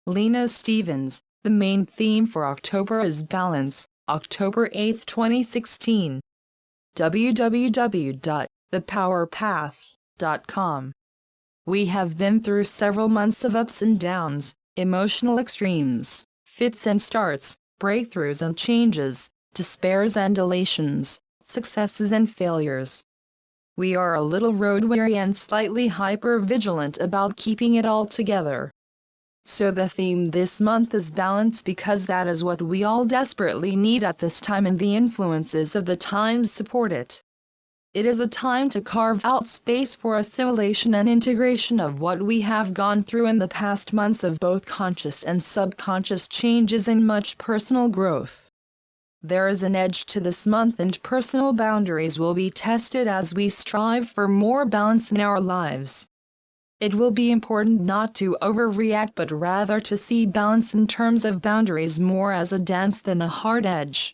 Lena Stevens. The main theme for October is balance. October 8, 2016. www.thepowerpath.com. We have been through several months of ups and downs, emotional extremes, fits and starts, breakthroughs and changes, despairs and elations, successes and failures. We are a little road-weary and slightly hyper-vigilant about keeping it all together. So the theme this month is balance, because that is what we all desperately need at this time, and the influences of the times support it. It is a time to carve out space for assimilation and integration of what we have gone through in the past months of both conscious and subconscious changes and much personal growth. There is an edge to this month, and personal boundaries will be tested as we strive for more balance in our lives. It will be important not to overreact, but rather to see balance in terms of boundaries more as a dance than a hard edge.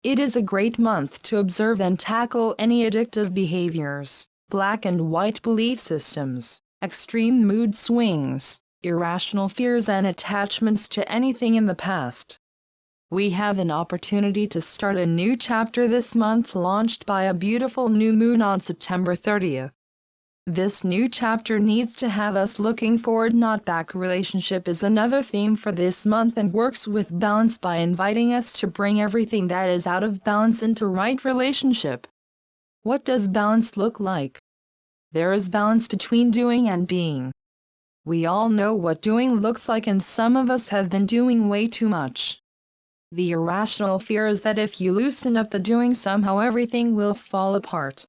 It is a great month to observe and tackle any addictive behaviors, black and white belief systems, extreme mood swings, irrational fears and attachments to anything in the past. We have an opportunity to start a new chapter this month, launched by a beautiful new moon on September 30th. This new chapter needs to have us looking forward, not back. Relationship is another theme for this month and works with balance by inviting us to bring everything that is out of balance into right relationship. What does balance look like? There is balance between doing and being. We all know what doing looks like, and some of us have been doing way too much. The irrational fear is that if you loosen up the doing, somehow everything will fall apart.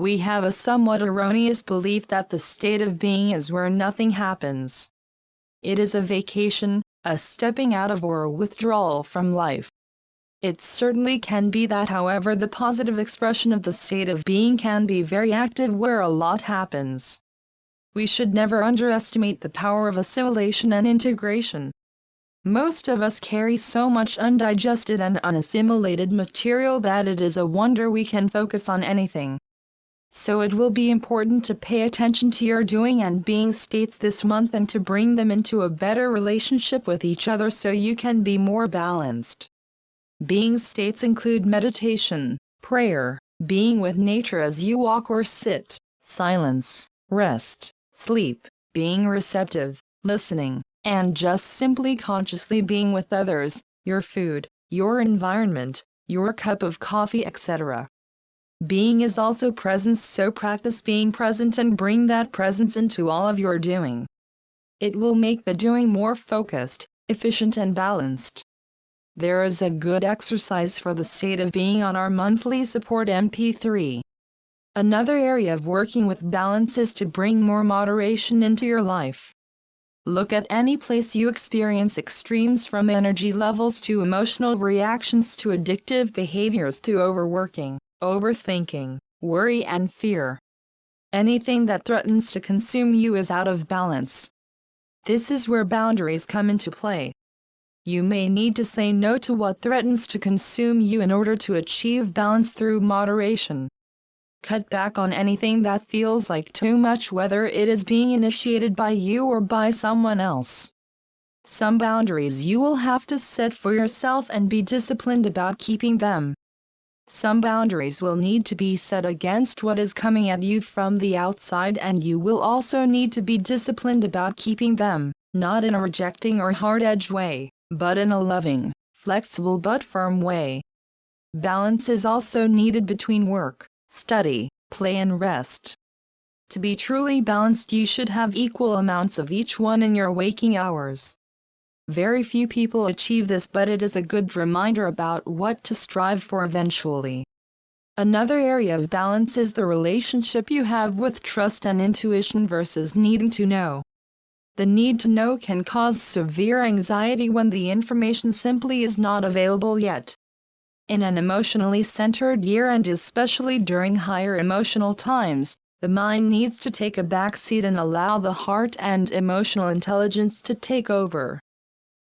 We have a somewhat erroneous belief that the state of being is where nothing happens. It is a vacation, a stepping out of or a withdrawal from life. It certainly can be that, however, the positive expression of the state of being can be very active, where a lot happens. We should never underestimate the power of assimilation and integration. Most of us carry so much undigested and unassimilated material that it is a wonder we can focus on anything. So it will be important to pay attention to your doing and being states this month, and to bring them into a better relationship with each other so you can be more balanced. Being states include meditation, prayer, being with nature as you walk or sit, silence, rest, sleep, being receptive, listening, and just simply consciously being with others, your food, your environment, your cup of coffee, etc. Being is also presence, so practice being present and bring that presence into all of your doing. It will make the doing more focused, efficient and balanced. There is a good exercise for the state of being on our monthly support MP3. Another area of working with balance is to bring more moderation into your life. Look at any place you experience extremes, from energy levels to emotional reactions to addictive behaviors to overworking, overthinking, worry and fear. Anything that threatens to consume you is out of balance. This is where boundaries come into play. You may need to say no to what threatens to consume you in order to achieve balance through moderation. Cut back on anything that feels like too much, whether it is being initiated by you or by someone else. Some boundaries you will have to set for yourself and be disciplined about keeping them. Some boundaries will need to be set against what is coming at you from the outside, and you will also need to be disciplined about keeping them, not in a rejecting or hard-edge way, but in a loving, flexible but firm way. Balance is also needed between work, study, play and rest. To be truly balanced, you should have equal amounts of each one in your waking hours. Very few people achieve this, but it is a good reminder about what to strive for eventually. Another area of balance is the relationship you have with trust and intuition versus needing to know. The need to know can cause severe anxiety when the information simply is not available yet. In an emotionally centered year, and especially during higher emotional times, the mind needs to take a backseat and allow the heart and emotional intelligence to take over.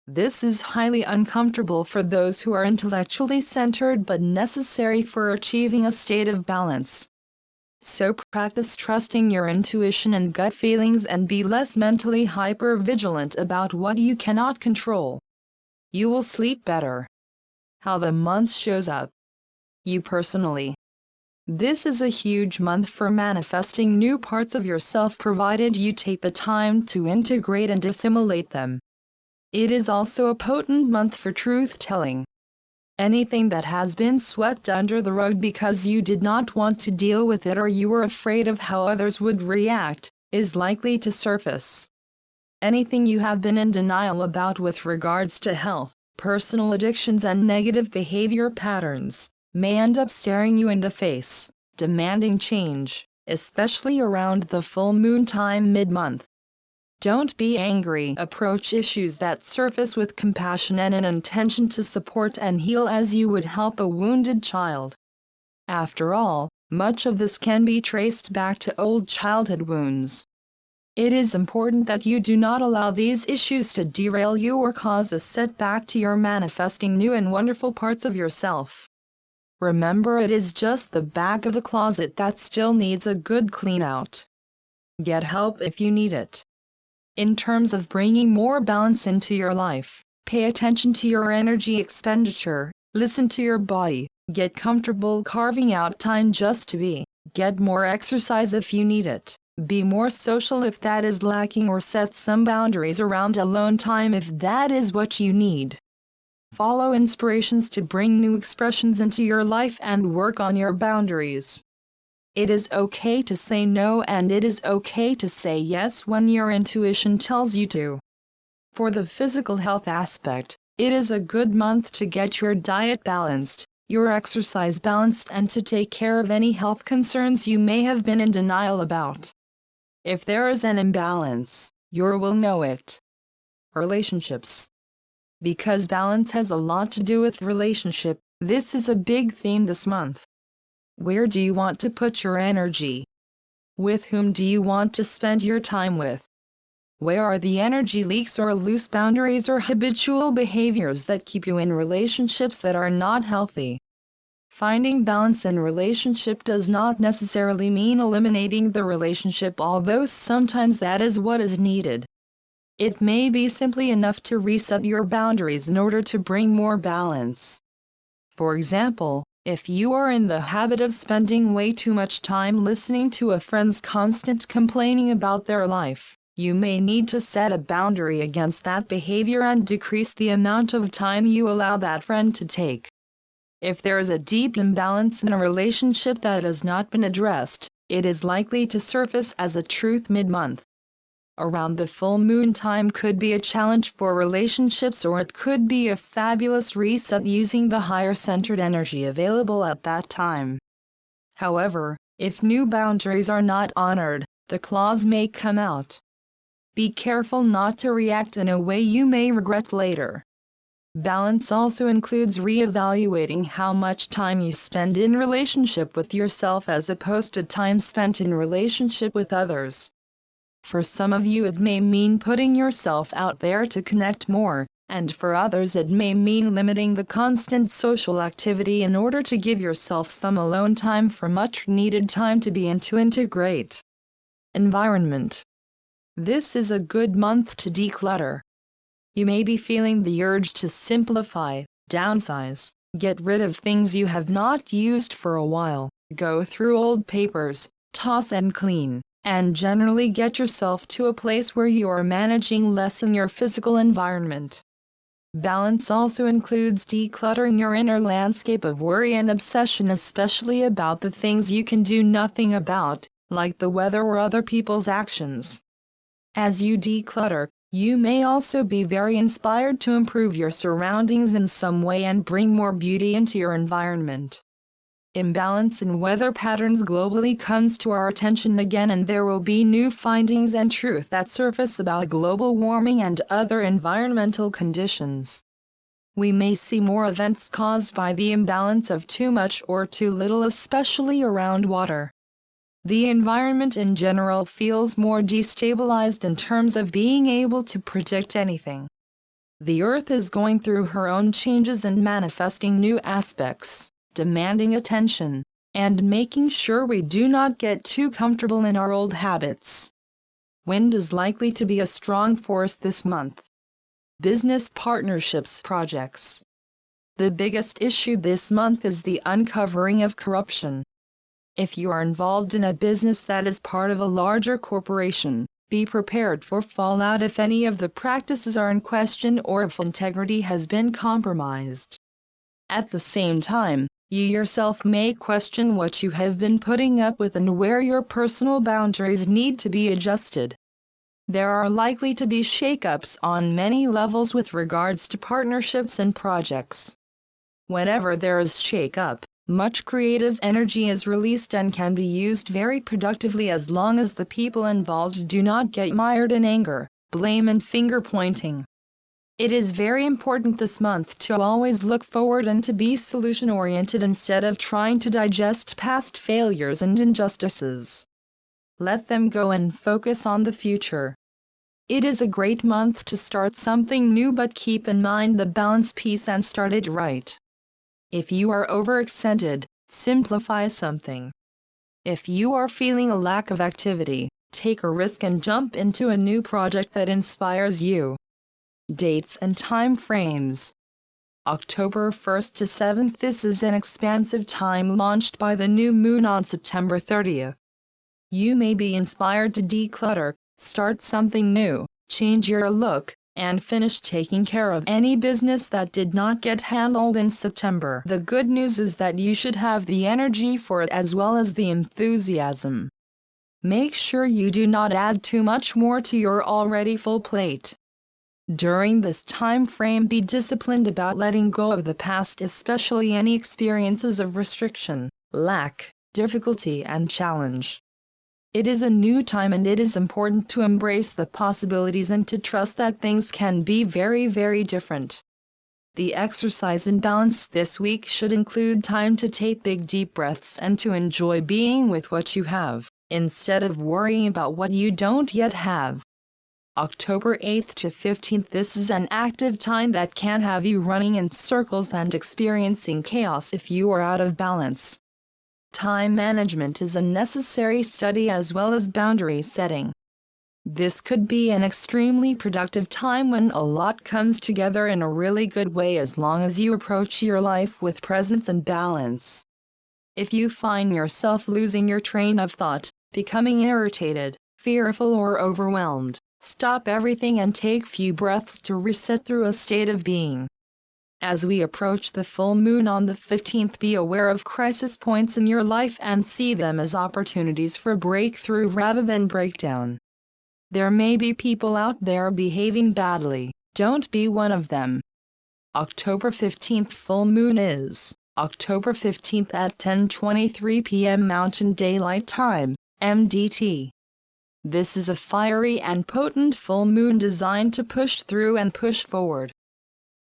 This is highly uncomfortable for those who are intellectually centered, but necessary for achieving a state of balance. So practice trusting your intuition and gut feelings and be less mentally hyper-vigilant about what you cannot control. You will sleep better. How the month shows up. You personally. This is a huge month for manifesting new parts of yourself provided you take the time to integrate and assimilate them. It is also a potent month for truth-telling. Anything that has been swept under the rug because you did not want to deal with it or you were afraid of how others would react, is likely to surface. Anything you have been in denial about with regards to health, personal addictions and negative behavior patterns, may end up staring you in the face, demanding change, especially around the full moon time mid-month. Don't be angry. Approach issues that surface with compassion and an intention to support and heal as you would help a wounded child. After all, much of this can be traced back to old childhood wounds. It is important that you do not allow these issues to derail you or cause a setback to your manifesting new and wonderful parts of yourself. Remember, it is just the back of the closet that still needs a good clean out. Get help if you need it. In terms of bringing more balance into your life, pay attention to your energy expenditure, listen to your body, get comfortable carving out time just to be, get more exercise if you need it, be more social if that is lacking or set some boundaries around alone time if that is what you need. Follow inspirations to bring new expressions into your life and work on your boundaries. It is okay to say no and it is okay to say yes when your intuition tells you to. For the physical health aspect, it is a good month to get your diet balanced, your exercise balanced and to take care of any health concerns you may have been in denial about. If there is an imbalance, you will know it. Relationships. Because balance has a lot to do with relationship, this is a big theme this month. Where do you want to put your energy? With whom do you want to spend your time with? Where are the energy leaks or loose boundaries or habitual behaviors that keep you in relationships that are not healthy? Finding balance in relationship does not necessarily mean eliminating the relationship, although sometimes that is what is needed. It may be simply enough to reset your boundaries in order to bring more balance. For example, if you are in the habit of spending way too much time listening to a friend's constant complaining about their life, you may need to set a boundary against that behavior and decrease the amount of time you allow that friend to take. If there is a deep imbalance in a relationship that has not been addressed, it is likely to surface as a truth mid-month. Around the full moon time could be a challenge for relationships, or it could be a fabulous reset using the higher centered energy available at that time. However, if new boundaries are not honored, the claws may come out. Be careful not to react in a way you may regret later. Balance also includes re-evaluating how much time you spend in relationship with yourself as opposed to time spent in relationship with others. For some of you it may mean putting yourself out there to connect more, and for others it may mean limiting the constant social activity in order to give yourself some alone time for much needed time to be and to integrate. Environment. This is a good month to declutter. You may be feeling the urge to simplify, downsize, get rid of things you have not used for a while, go through old papers, toss and clean, and generally get yourself to a place where you are managing less in your physical environment. Balance also includes decluttering your inner landscape of worry and obsession, especially about the things you can do nothing about, like the weather or other people's actions. As you declutter, you may also be very inspired to improve your surroundings in some way and bring more beauty into your environment. Imbalance in weather patterns globally comes to our attention again, and there will be new findings and truth that surface about global warming and other environmental conditions. We may see more events caused by the imbalance of too much or too little, especially around water. The environment in general feels more destabilized in terms of being able to predict anything. The Earth is going through her own changes and manifesting new aspects, demanding attention. and making sure we do not get too comfortable in our old habits. Wind is likely to be a strong force this month. Business partnerships projects. The biggest issue this month is the uncovering of corruption. If you are involved in a business that is part of a larger corporation, be prepared for fallout if any of the practices are in question or if integrity has been compromised. At the same time, you yourself may question what you have been putting up with and where your personal boundaries need to be adjusted. There are likely to be shakeups on many levels with regards to partnerships and projects. Whenever there is shakeup, much creative energy is released and can be used very productively as long as the people involved do not get mired in anger, blame and finger-pointing. It is very important this month to always look forward and to be solution-oriented instead of trying to digest past failures and injustices. Let them go and focus on the future. It is a great month to start something new, but keep in mind the balance piece and start it right. If you are overextended, simplify something. If you are feeling a lack of activity, take a risk and jump into a new project that inspires you. Dates and time frames. October 1st to 7th. This is an expansive time launched by the new moon on September 30th. You may be inspired to declutter, start something new, change your look, and finish taking care of any business that did not get handled in September. The good news is that you should have the energy for it as well as the enthusiasm. Make sure you do not add too much more to your already full plate. During this time frame, be disciplined about letting go of the past, especially any experiences of restriction, lack, difficulty and challenge. It is a new time and it is important to embrace the possibilities and to trust that things can be very, very different. The exercise in balance this week should include time to take big deep breaths and to enjoy being with what you have, instead of worrying about what you don't yet have. October 8th to 15th. This is an active time that can have you running in circles and experiencing chaos if you are out of balance. Time management is a necessary study as well as boundary setting. This could be an extremely productive time when a lot comes together in a really good way as long as you approach your life with presence and balance. If you find yourself losing your train of thought, becoming irritated, fearful or overwhelmed, stop everything and take few breaths to reset through a state of being. As we approach the full moon on the 15th, be aware of crisis points in your life and see them as opportunities for breakthrough rather than breakdown. There may be people out there behaving badly, don't be one of them. October 15th full moon is October 15th at 10:23 p.m. Mountain Daylight Time, MDT. This is a fiery and potent full moon designed to push through and push forward.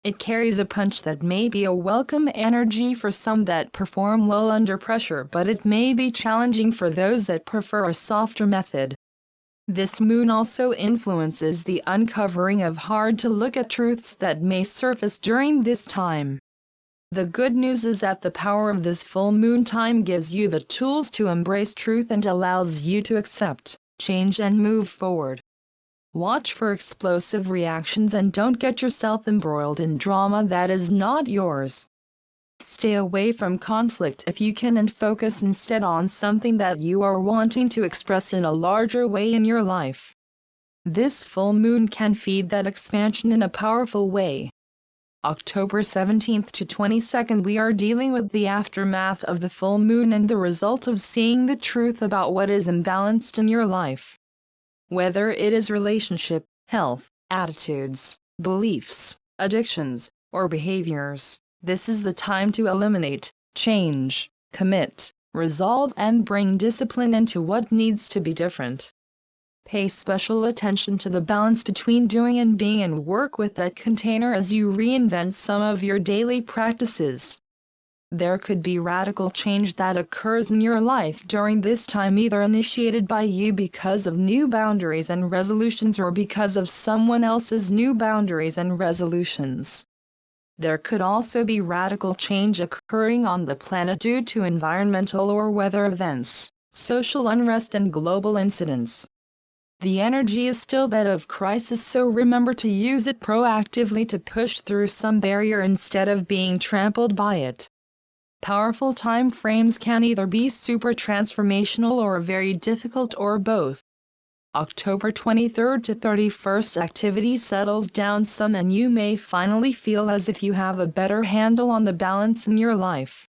It carries a punch that may be a welcome energy for some that perform well under pressure, but it may be challenging for those that prefer a softer method. This moon also influences the uncovering of hard-to-look-at truths that may surface during this time. The good news is that the power of this full moon time gives you the tools to embrace truth and allows you to accept, change and move forward. Watch for explosive reactions and don't get yourself embroiled in drama that is not yours. Stay away from conflict if you can and focus instead on something that you are wanting to express in a larger way in your life. This full moon can feed that expansion in a powerful way. October 17th to 22nd, we are dealing with the aftermath of the full moon and the result of seeing the truth about what is imbalanced in your life. Whether it is relationship, health, attitudes, beliefs, addictions, or behaviors, this is the time to eliminate, change, commit, resolve and bring discipline into what needs to be different. Pay special attention to the balance between doing and being and work with that container as you reinvent some of your daily practices. There could be radical change that occurs in your life during this time, either initiated by you because of new boundaries and resolutions or because of someone else's new boundaries and resolutions. There could also be radical change occurring on the planet due to environmental or weather events, social unrest and global incidents. The energy is still that of crisis, so remember to use it proactively to push through some barrier instead of being trampled by it. Powerful time frames can either be super transformational or very difficult or both. October 23rd to 31st activity settles down some and you may finally feel as if you have a better handle on the balance in your life.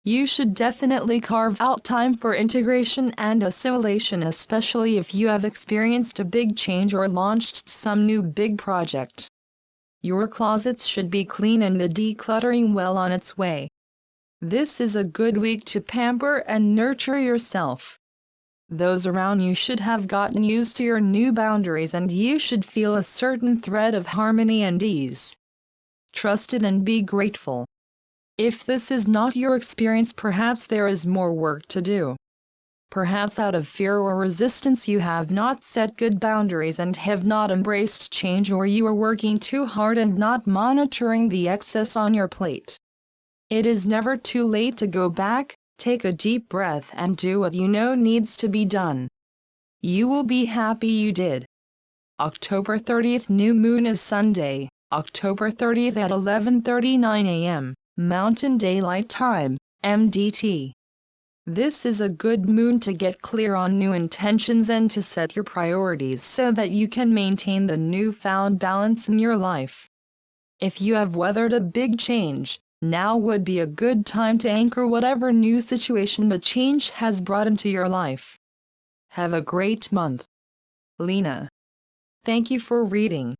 You should definitely carve out time for integration and assimilation, especially if you have experienced a big change or launched some new big project. Your closets should be clean and the decluttering well on its way. This is a good week to pamper and nurture yourself. Those around you should have gotten used to your new boundaries and you should feel a certain thread of harmony and ease. Trust it and be grateful. If this is not your experience, perhaps there is more work to do. Perhaps out of fear or resistance you have not set good boundaries and have not embraced change, or you are working too hard and not monitoring the excess on your plate. It is never too late to go back, take a deep breath and do what you know needs to be done. You will be happy you did. October 30th new moon is Sunday, October 30th at 11:39 a.m. Mountain Daylight Time, MDT. This is a good moon to get clear on new intentions and to set your priorities so that you can maintain the newfound balance in your life. If you have weathered a big change, now would be a good time to anchor whatever new situation the change has brought into your life. Have a great month. Lena. Thank you for reading.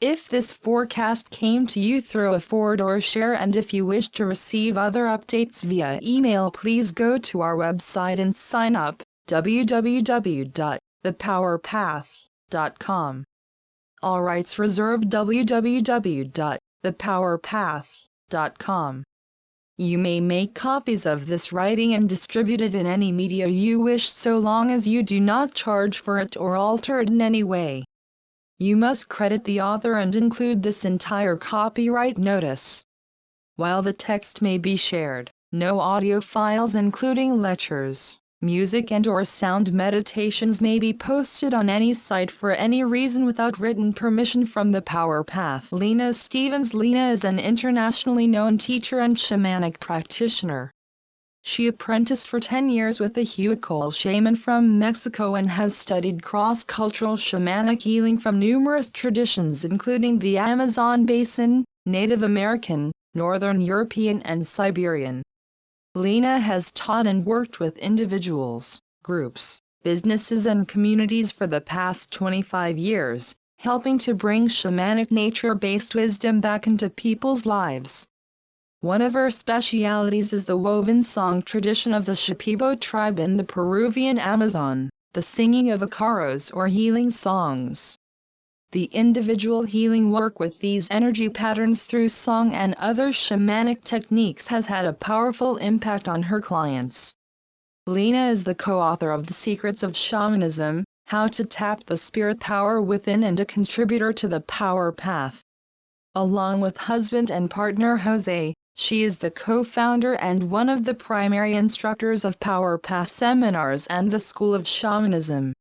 If this forecast came to you through a forward or share, and if you wish to receive other updates via email, please go to our website and sign up, www.thepowerpath.com. All rights reserved. www.thepowerpath.com. You may make copies of this writing and distribute it in any media you wish, so long as you do not charge for it or alter it in any way. You must credit the author and include this entire copyright notice. While the text may be shared, no audio files including lectures, music and/or sound meditations may be posted on any site for any reason without written permission from the Power Path. Lena Stevens. Lena is an internationally known teacher and shamanic practitioner. She apprenticed for 10 years with a Huichol shaman from Mexico and has studied cross-cultural shamanic healing from numerous traditions including the Amazon Basin, Native American, Northern European and Siberian. Lena has taught and worked with individuals, groups, businesses and communities for the past 25 years, helping to bring shamanic nature-based wisdom back into people's lives. One of her specialities is the woven song tradition of the Shipibo tribe in the Peruvian Amazon, the singing of icaros or healing songs. The individual healing work with these energy patterns through song and other shamanic techniques has had a powerful impact on her clients. Lena is the co-author of The Secrets of Shamanism, How to Tap the Spirit Power Within, and a contributor to the Power Path. Along with husband and partner Jose, she is the co-founder and one of the primary instructors of Power Path seminars and the School of Shamanism.